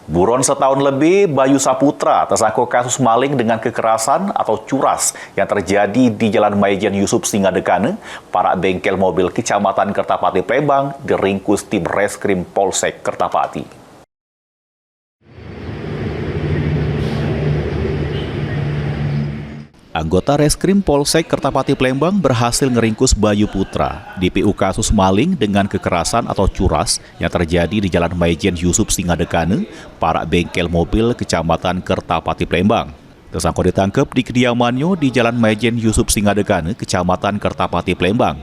Buron setahun lebih, Bayu Saputra tersangkut kasus maling dengan kekerasan atau curas yang terjadi di Jalan Maijen Yusuf Singadekane, para bengkel mobil Kecamatan Kertapati Plembang diringkus tim Reskrim Polsek Kertapati. Anggota Reskrim Polsek Kertapati Plembang berhasil ngeringkus Bayu Putra, DPU kasus maling dengan kekerasan atau curas yang terjadi di Jalan Maijen Yusuf Singadekane, para bengkel mobil Kecamatan Kertapati Plembang. Tersangka ditangkap di kediamannya di Jalan Maijen Yusuf Singadekane, Kecamatan Kertapati Plembang.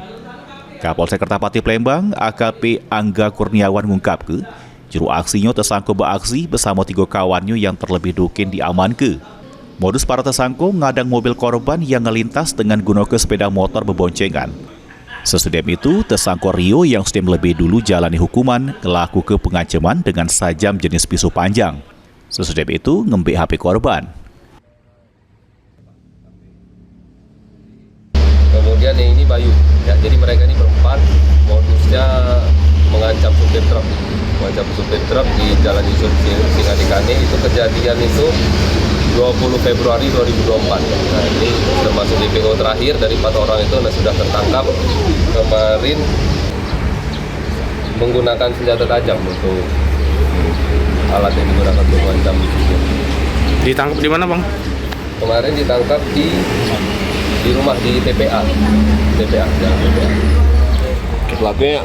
Kapolsek Kertapati Plembang, AKP Angga Kurniawan mengungkapkan, juru aksinya tersangka beraksi bersama 3 kawannya yang terlebih dukin diamankan. Modus para tersangka ngadang mobil korban yang ngelintas dengan gunakan sepeda motor berboncengan. Sesudah itu, tersangka Rio yang sudah lebih dulu jalani hukuman ngelaku ke pengancaman dengan sajam jenis pisau panjang. Sesudah itu, ngambil HP korban. Kemudian yang ini Bayu, ya, jadi mereka ini berempat, modusnya mengancam supir truk di Jalan Yusuf Singadekane. Itu kejadian itu 20 Februari 2024. Nah, ini termasuk DPO terakhir dari 4 orang itu sudah tertangkap kemarin menggunakan senjata tajam untuk alat yang digunakan untuk mengancam. Ditangkap di mana, Bang? Kemarin ditangkap di rumah di TPA. Jalan TPA. Pelakunya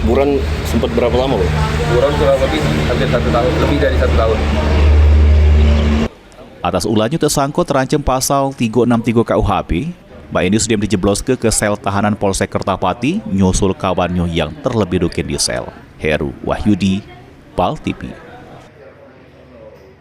buron sempat berapa lama, Bang? Buron kurang lebih hampir 1 tahun, lebih dari 1 tahun. Atas ulahnya tersangka terancam pasal 363 KUHP, Mbak ini sudah dijebloskan ke sel tahanan Polsek Kertapati, nyusul kawannya yang terlebih dukin di sel. Heru Wahyudi, PAL TV.